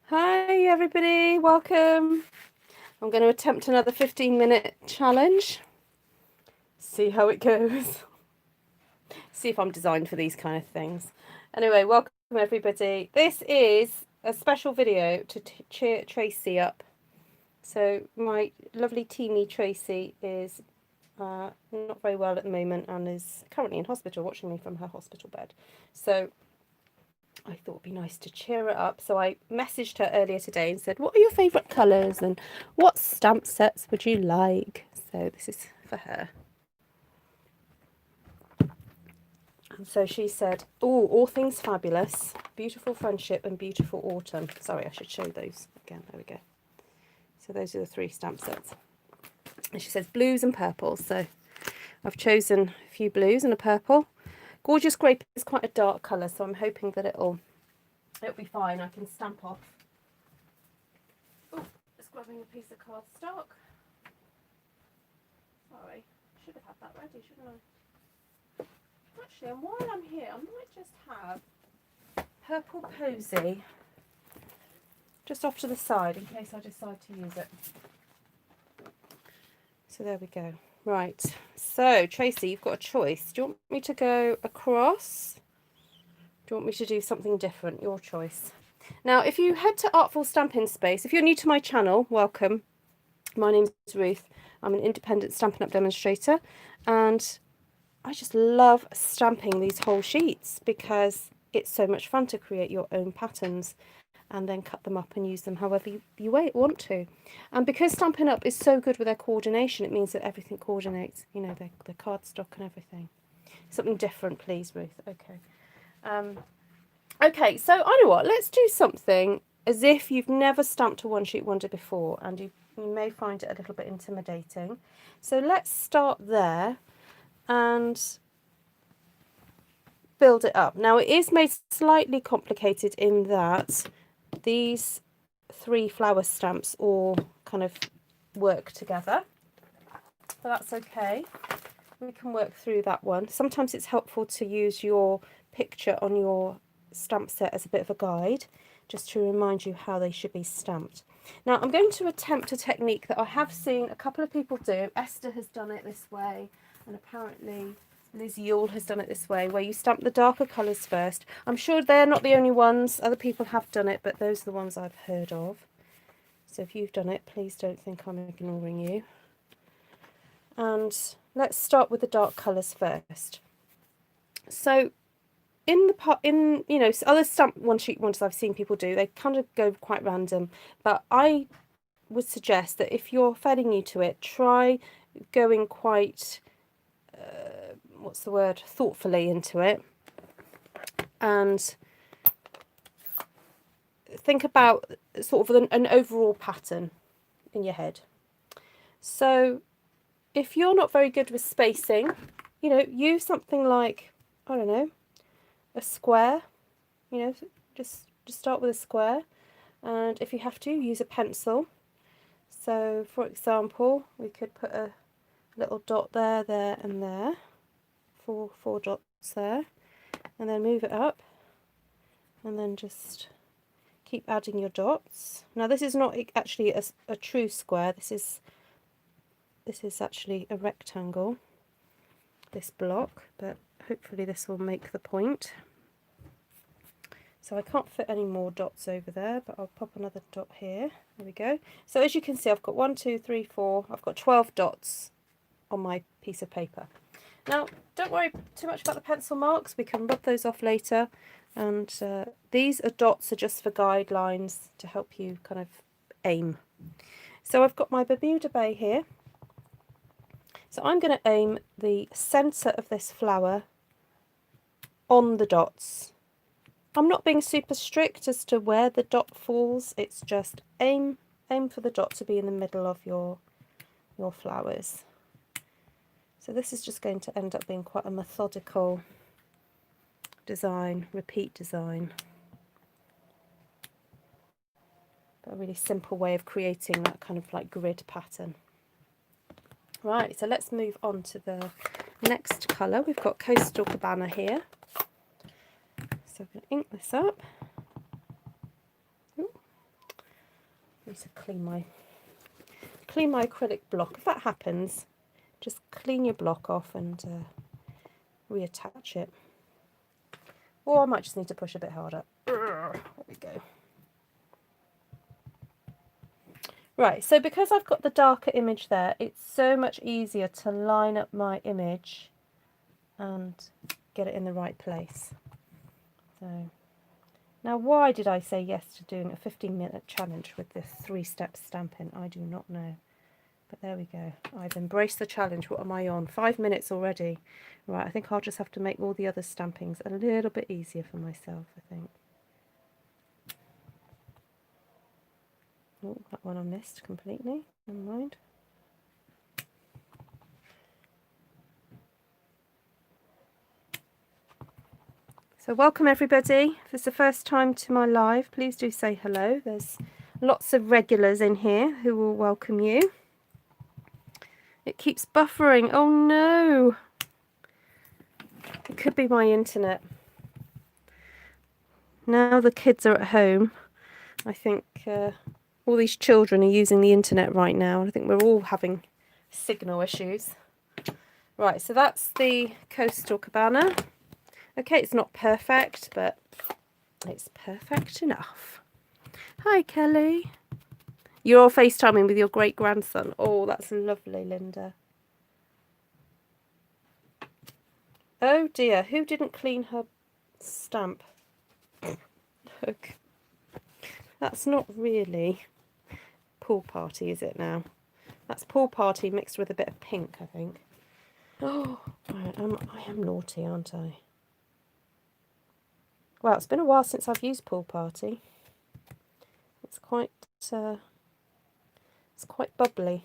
Hi everybody, welcome. I'm going to attempt another 15-minute challenge. See how it goes. See if I'm designed for these kind of things. Anyway, welcome everybody. This is a special video to cheer Tracy up. So my lovely teamy Tracy is not very well at the moment and is currently in hospital, watching me from her hospital bed. So I thought it'd be nice to cheer her up. So I messaged her earlier today and said, what are your favourite colours and what stamp sets would you like? So this is for her. And so she said, oh, all things fabulous, beautiful friendship and beautiful autumn. Sorry, I should show those again. There we go. So those are the 3 stamp sets. And she says blues and purples. So I've chosen a few blues and a purple. Gorgeous Grape is quite a dark colour, so I'm hoping that it'll be fine. I can stamp off. Oh, just grabbing a piece of cardstock. Sorry, should have had that ready, shouldn't I? Actually, and while I'm here, I might just have Purple Posy just off to the side in case I decide to use it. So there we go. Right, so Tracy, you've got a choice. Do you want me to go across? Do you want me to do something different? Your choice. Now, if you head to Artful Stampin Space, if you're new to my channel, welcome. My name's Ruth. I'm an independent Stampin' Up! Demonstrator, and I just love stamping these whole sheets because it's so much fun to create your own patterns and then cut them up and use them however you want to. And because Stampin' Up! Is so good with their coordination, it means that everything coordinates, you know, the cardstock and everything. Something different, please, Ruth. Okay. Okay, so I know what, let's do something as if you've never stamped a one sheet wonder before, and you may find it a little bit intimidating. So let's start there and build it up. Now it is made slightly complicated in that these 3 flower stamps all kind of work together, but that's okay. We can work through that one. Sometimes it's helpful to use your picture on your stamp set as a bit of a guide, just to remind you how they should be stamped. Now I'm going to attempt a technique that I have seen a couple of people do. Esther has done it this way, and apparently Liz Yule has done it this way, where you stamp the darker colours first. I'm sure they're not the only ones, other people have done it, but those are the ones I've heard of. So if you've done it, please don't think I'm ignoring you. And let's start with the dark colours first. So in you know, other stamp one sheet ones I've seen people do, they kind of go quite random, but I would suggest that if you're fairly new to it, try going quite what's the word, thoughtfully into it, and think about sort of an overall pattern in your head. So if you're not very good with spacing, you know, use something like, I don't know, a square, you know, just start with a square, and if you have to, use a pencil. So for example, we could put a little dot there, there and there, four dots there, and then move it up, and then just keep adding your dots. Now this is not actually a true square, this is actually a rectangle, this block, but hopefully this will make the point. So I can't fit any more dots over there, but I'll pop another dot here. There we go. So as you can see, I've got 1, 2, 3, 4, I've got 12 dots on my piece of paper. Now, don't worry too much about the pencil marks, we can rub those off later. And these dots are just for guidelines to help you kind of aim. So I've got my Bermuda Bay here. So I'm going to aim the centre of this flower on the dots. I'm not being super strict as to where the dot falls, it's just aim for the dot to be in the middle of your flowers. So this is just going to end up being quite a methodical design, repeat design. But a really simple way of creating that kind of like grid pattern. Right, so let's move on to the next colour. We've got Coastal Cabana here. So I'm going to ink this up. Ooh. I need to clean my acrylic block. If that happens, just clean your block off and reattach it. Or I might just need to push a bit harder. There we go. Right, so because I've got the darker image there, it's so much easier to line up my image and get it in the right place. So now, why did I say yes to doing a 15-minute challenge with this 3-step stamping? I do not know. But there we go. I've embraced the challenge. What am I on? 5 minutes already. Right, I think I'll just have to make all the other stampings a little bit easier for myself, I think. Oh, that one I missed completely. Never mind. So welcome everybody. If it's the first time to my live, please do say hello. There's lots of regulars in here who will welcome you. It keeps buffering. Oh no. It could be my internet. Now the kids are at home. I think all these children are using the internet right now. I think we're all having signal issues. Right, so that's the coastal cabana. Okay, it's not perfect, but it's perfect enough. Hi, Kelly. You're all FaceTiming with your great-grandson. Oh, that's lovely, Linda. Oh, dear. Who didn't clean her stamp? Look. That's not really pool party, is it now? That's pool party mixed with a bit of pink, I think. Oh, right, I am naughty, aren't I? Well, it's been a while since I've used pool party. It's quite bubbly.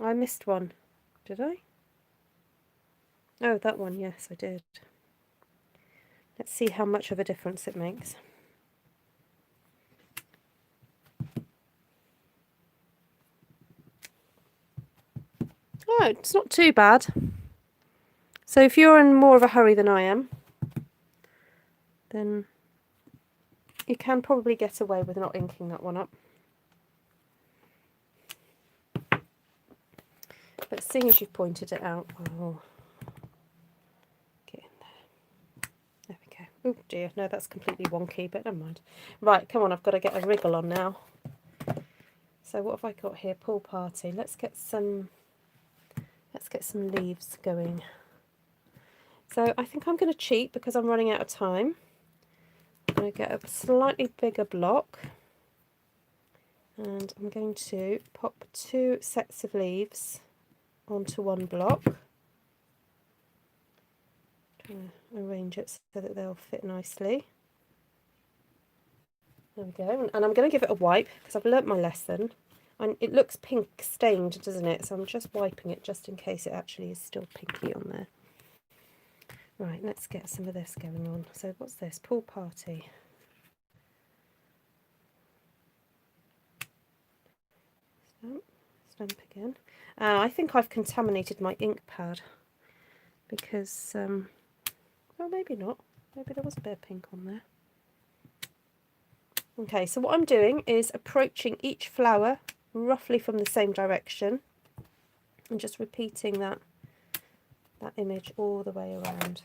I missed one, did I? Oh, that one, yes, I did. Let's see how much of a difference it makes. Oh, it's not too bad. So if you're in more of a hurry than I am, then you can probably get away with not inking that one up. But seeing as you've pointed it out, I'll get in there. There we go. Oh dear, no, that's completely wonky, but never mind. Right, come on, I've got to get a wriggle on now. So what have I got here? Pool party. Let's get some leaves going. So I think I'm going to cheat because I'm running out of time. I'm going to get a slightly bigger block. And I'm going to pop 2 sets of leaves onto one block. Trying to arrange it so that they'll fit nicely. There we go. And I'm going to give it a wipe because I've learnt my lesson. And it looks pink stained, doesn't it? So I'm just wiping it just in case it actually is still pinky on there. Right, let's get some of this going on. So what's this? Pool party. Stamp again. I think I've contaminated my ink pad because, well, maybe not. Maybe there was a bit of pink on there. Okay, so what I'm doing is approaching each flower roughly from the same direction and just repeating that image all the way around.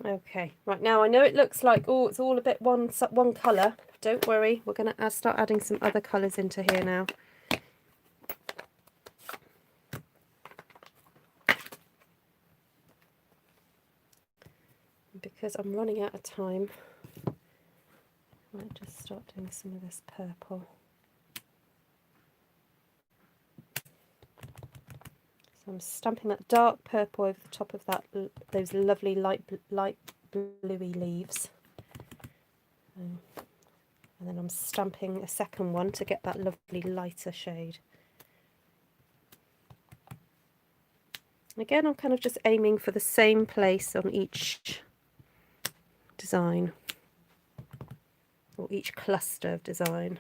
Okay, right now I know it looks like, oh, it's all a bit one colour. Don't worry, we're going to start adding some other colours into here now. Because I'm running out of time, I might just start doing some of this purple. So I'm stamping that dark purple over the top of that, those lovely light bluey leaves. And then I'm stamping a second one to get that lovely lighter shade. Again, I'm kind of just aiming for the same place on each design, or each cluster of design.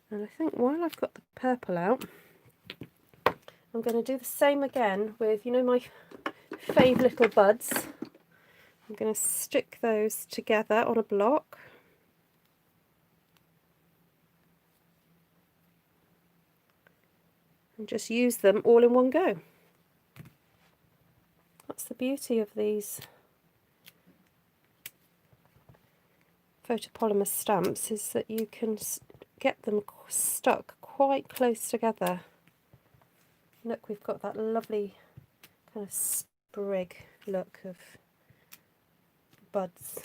And I think while I've got the purple out, I'm going to do the same again with, you know, my fave little buds. I'm going to stick those together on a block. And just use them all in one go. That's the beauty of these photopolymer stamps, is that you can get them stuck quite close together. Look, we've got that lovely kind of sprig look of buds.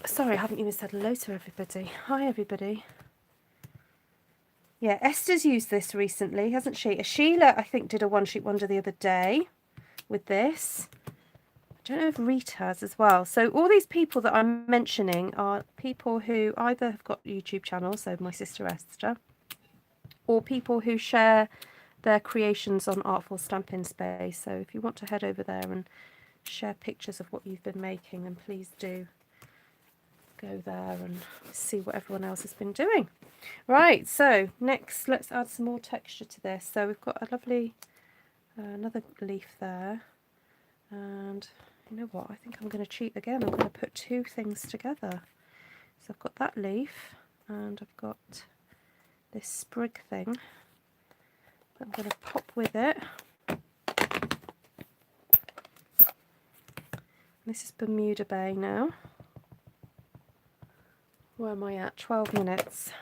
Sorry, I haven't even said hello to everybody. Hi everybody. Yeah, Esther's used this recently, hasn't she? Sheila, I think, did a one-sheet wonder the other day with this. I don't know if Rita has as well. So all these people that I'm mentioning are people who either have got YouTube channels, so my sister Esther, or people who share their creations on Artful Stampin Space. So if you want to head over there and share pictures of what you've been making, then please do go there and see what everyone else has been doing. Right, so next let's add some more texture to this. So we've got a lovely another leaf there, and you know what, I think I'm going to cheat again. I'm going to put two things together. So I've got that leaf and I've got this sprig thing that I'm going to pop with it. This is Bermuda Bay now. Where am I at? 12 minutes.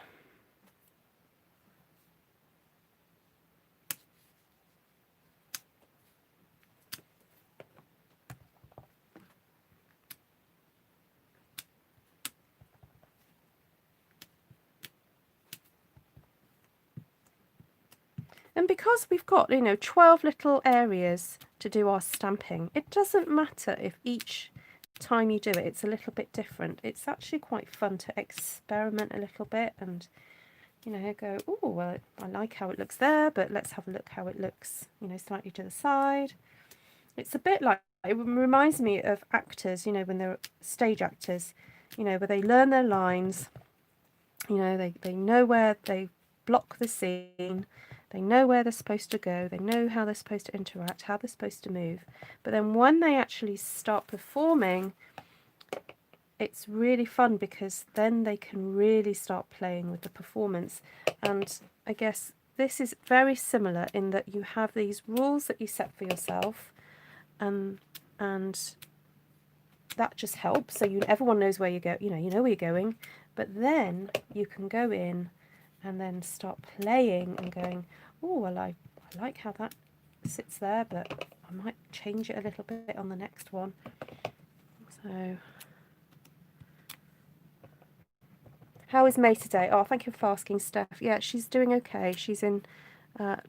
And because we've got, you know, 12 little areas to do our stamping, it doesn't matter if each time you do it, it's a little bit different. It's actually quite fun to experiment a little bit and, you know, go, oh, well, I like how it looks there, but let's have a look how it looks, you know, slightly to the side. It's a bit like, it reminds me of actors, you know, when they're stage actors, you know, where they learn their lines, you know, they know where they block the scene, they know where they're supposed to go, they know how they're supposed to interact, how they're supposed to move. But then when they actually start performing, it's really fun because then they can really start playing with the performance. And I guess this is very similar in that you have these rules that you set for yourself, and that just helps. So everyone knows where you go, you know where you're going, but then you can go in and then start playing and going, oh, well, I like how that sits there, but I might change it a little bit on the next one. So, how is May today? Oh, thank you for asking, Steph. Yeah, she's doing okay. She's in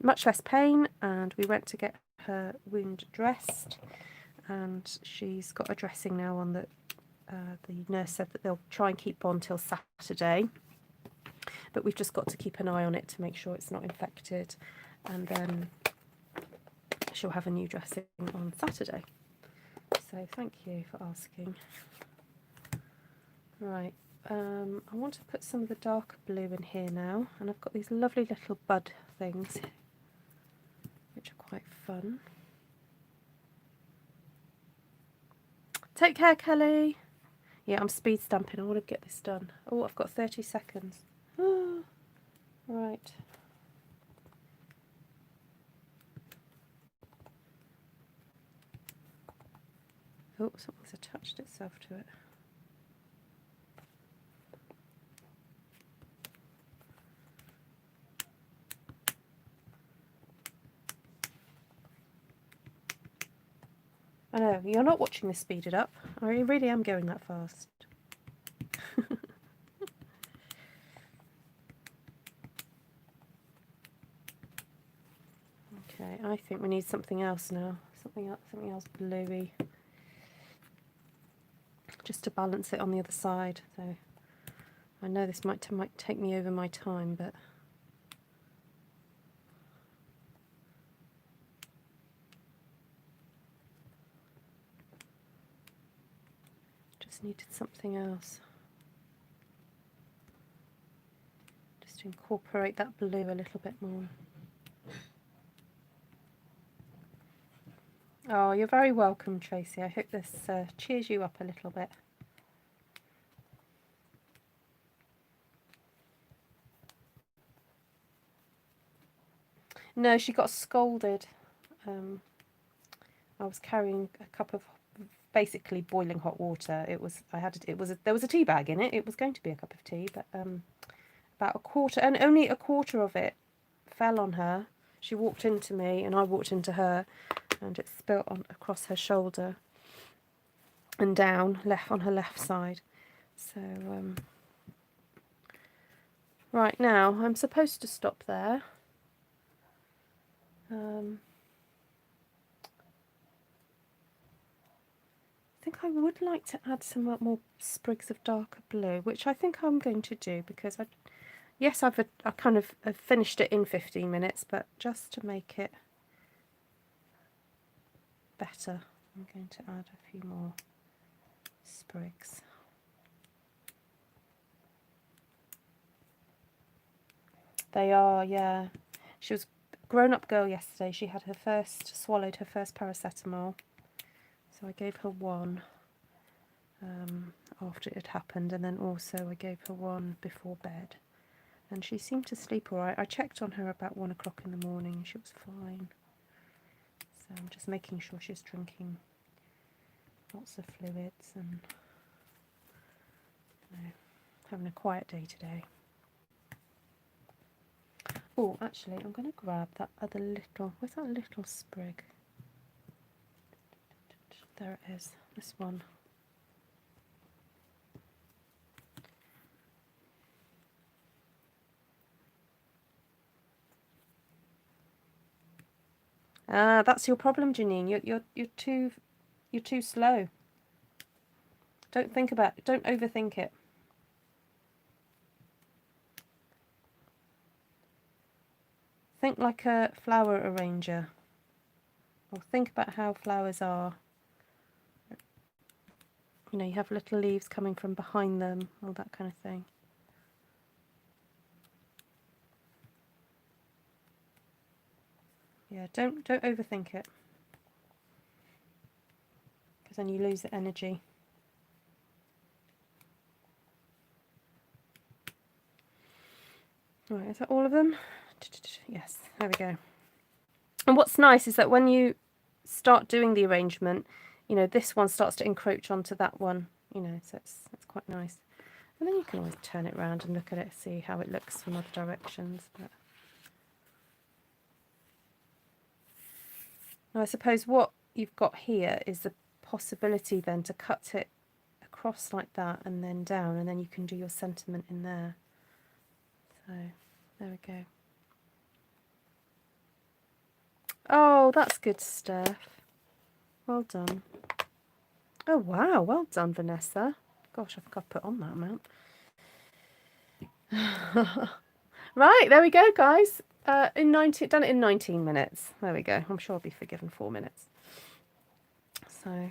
much less pain, and we went to get her wound dressed, and she's got a dressing now on that. The nurse said that they'll try and keep on till Saturday, but we've just got to keep an eye on it to make sure it's not infected, and then she'll have a new dressing on Saturday. So thank you for asking. Right, I want to put some of the darker blue in here now, and I've got these lovely little bud things which are quite fun. Take care, Kelly. Yeah, I'm speed stamping. I want to get this done. Oh, I've got 30 seconds. Right. Oh, something's attached itself to it. I know, you're not watching this speeded up. I really am going that fast. Okay, I think we need something else now. Something else bluey. Just to balance it on the other side. So I know this might take me over my time, but just needed something else. Just to incorporate that blue a little bit more. Oh, you're very welcome, Tracy. I hope this cheers you up a little bit. No, she got scolded. I was carrying a cup of basically boiling hot water. There was a tea bag in it. It was going to be a cup of tea, but about a quarter, and only a quarter of it fell on her. She walked into me, and I walked into her, and it spilt across her shoulder and down on her left side. So right now I'm supposed to stop there. I think I would like to add some more sprigs of darker blue, which I think I'm going to do, because I kind of finished it in 15 minutes, but just to make it better, I'm going to add a few more sprigs. They are, yeah. She was a grown-up girl yesterday. She had swallowed her first paracetamol. So I gave her one after it had happened, and then also I gave her one before bed. And she seemed to sleep all right. I checked on her about 1 o'clock in the morning and she was fine. So I'm just making sure she's drinking lots of fluids and having a quiet day today. Oh, actually, I'm going to grab that other little, where's that little sprig? There it is, this one. Ah, that's your problem, Janine. You're too slow. Don't overthink it. Think like a flower arranger, or think about how flowers are. You know, you have little leaves coming from behind them, all that kind of thing. Yeah, don't overthink it, because then you lose the energy. Right, is that all of them? Yes, there we go. And what's nice is that when you start doing the arrangement, you know, this one starts to encroach onto that one, you know, so it's quite nice. And then you can always turn it around and look at it, see how it looks from other directions. But I suppose what you've got here is the possibility then to cut it across like that and then down, and then you can do your sentiment in there. So there we go. Oh, that's good stuff. Well done. Oh wow, well done, Vanessa. Gosh, I think I've put on that amount. Right, there we go, guys. Done it in 19 minutes. There we go. I'm sure I'll be forgiven 4 minutes. So,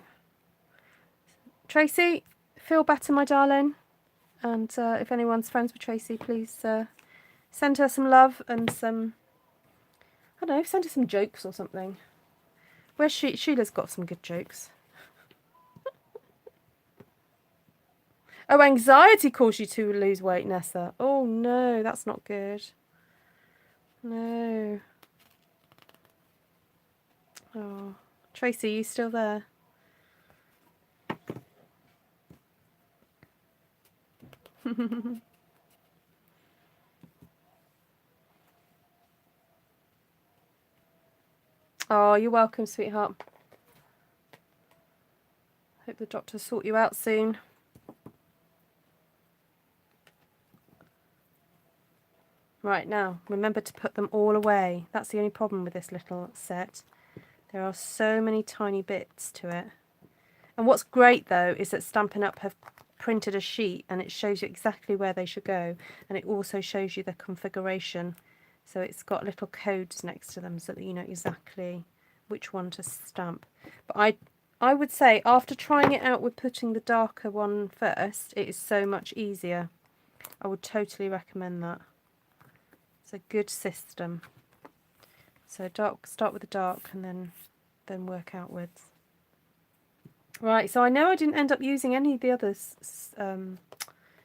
Tracy, feel better, my darling. And if anyone's friends with Tracy, please send her some love and some, I don't know, send her some jokes or something. Where's she? Sheila's got some good jokes. Oh, anxiety caused you to lose weight, Nessa. Oh no, that's not good. No. Oh, Tracy, are you still there? Oh, you're welcome, sweetheart. Hope the doctors sort you out soon. Right, now, remember to put them all away. That's the only problem with this little set. There are so many tiny bits to it. And what's great, though, is that Stampin' Up! Have printed a sheet and it shows you exactly where they should go. And it also shows you the configuration. So it's got little codes next to them so that you know exactly which one to stamp. But I would say after trying it out with putting the darker one first, it is so much easier. I would totally recommend that. It's a good system. So dark, start with the dark and then work outwards. Right, so I know I didn't end up using any of the others,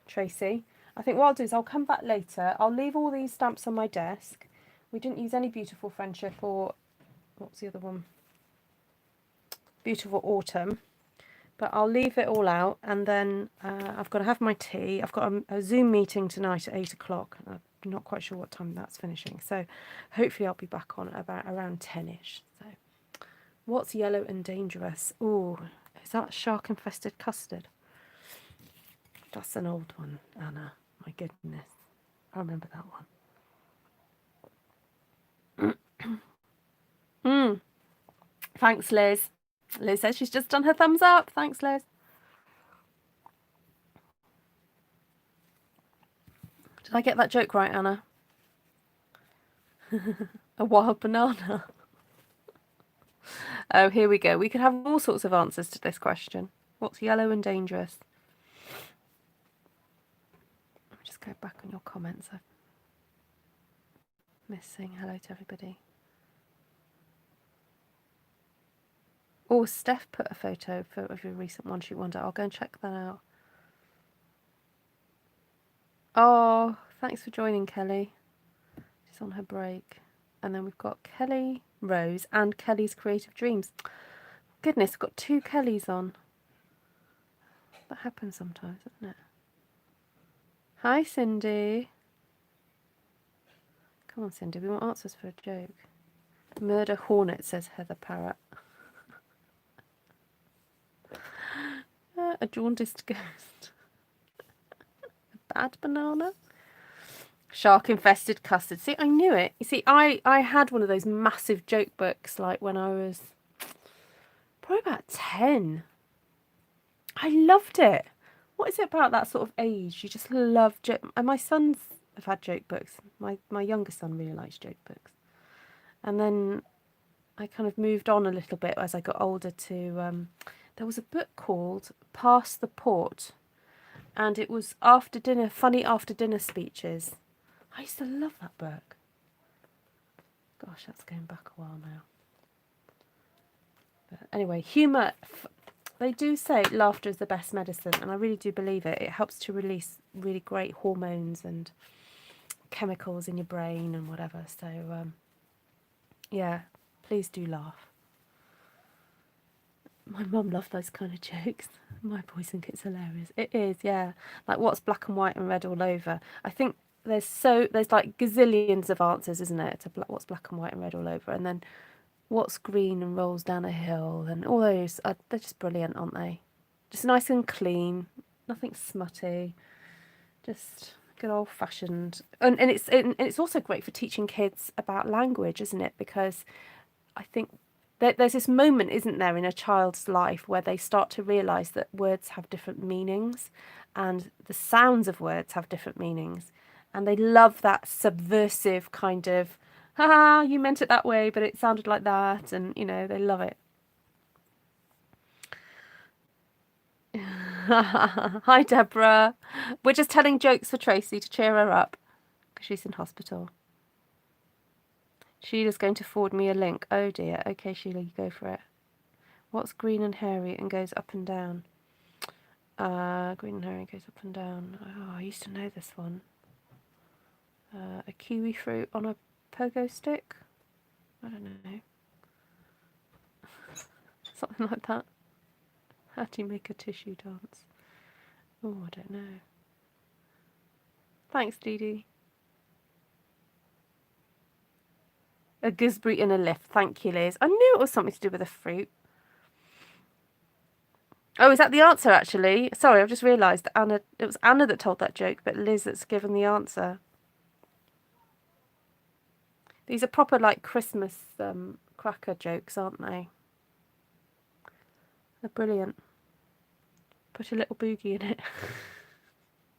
Tracy. I think what I'll do is I'll come back later. I'll leave all these stamps on my desk. We didn't use any Beautiful Friendship or, what's the other one? Beautiful Autumn. But I'll leave it all out, and then I've got to have my tea. I've got a Zoom meeting tonight at 8 o'clock. I'm not quite sure what time that's finishing. So hopefully I'll be back on about around 10ish. So what's yellow and dangerous? Ooh, is that shark-infested custard? That's an old one, Anna. My goodness. I remember that one. Thanks, Liz. Liz says she's just done her thumbs up. Thanks, Liz. Did I get that joke right, Anna? A wild banana. Oh, here we go. We could have all sorts of answers to this question. What's yellow and dangerous? Let me just go back on your comments. I'm missing hello to everybody. Oh, Steph put a photo of your recent one shoot wonder. I'll go and check that out. Oh, thanks for joining, Kelly. She's on her break. And then we've got Kelly Rose and Kelly's Creative Dreams. Goodness, we've got two Kellys on. That happens sometimes, doesn't it? Hi, Cindy. Come on, Cindy. We want answers for a joke. Murder Hornet, says Heather Parrott. A jaundiced ghost. A bad banana. Shark-infested custard. See, I knew it. You see, I had one of those massive joke books, like when I was probably about 10. I loved it. What is it about that sort of age? You just love joke. And my sons have had joke books. My younger son really likes joke books. And then I kind of moved on a little bit as I got older to... there was a book called Pass the Port. And it was after dinner, funny after dinner speeches. I used to love that book. Gosh, that's going back a while now. But anyway, humour. They do say laughter is the best medicine, and I really do believe it. It helps to release really great hormones and chemicals in your brain and whatever. So, yeah, please do laugh. My mum loved those kind of jokes. My boys think it's hilarious. It is, yeah. Like what's black and white and red all over. I think there's like gazillions of answers, isn't it, to what's black and white and red all over, and then what's green and rolls down a hill, and all those they're just brilliant, aren't they? Just nice and clean, nothing smutty, just good old fashioned. And it's also great for teaching kids about language, isn't it? Because I think there's this moment, isn't there, in a child's life where they start to realise that words have different meanings and the sounds of words have different meanings. And they love that subversive kind of, haha, you meant it that way, but it sounded like that. And, you know, they love it. Hi, Deborah. We're just telling jokes for Tracy to cheer her up because she's in hospital. Sheila's going to forward me a link. Oh, dear. Okay, Sheila, you go for it. What's green and hairy and goes up and down? Green and hairy goes up and down. Oh, I used to know this one. A kiwi fruit on a pogo stick? I don't know. Something like that. How do you make a tissue dance? Oh, I don't know. Thanks, Dee Dee. A gooseberry in a lift. Thank you, Liz. I knew it was something to do with a fruit. Oh, is that the answer, actually? Sorry, I've just realised that Anna, it was Anna that told that joke, but Liz that's given the answer. These are proper, like, Christmas cracker jokes, aren't they? They're brilliant. Put a little boogie in it.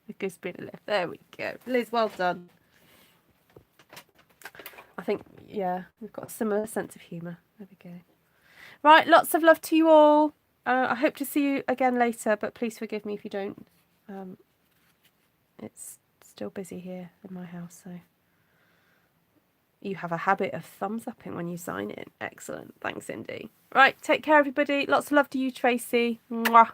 It gives me a lift. There we go. Liz, well done. I think, yeah, we've got a similar sense of humour. There we go. Right, lots of love to you all. I hope to see you again later, but please forgive me if you don't. It's still busy here in my house, so you have a habit of thumbs upping when you sign in. Excellent. Thanks, Indy. Right, take care, everybody. Lots of love to you, Tracy. Mwah.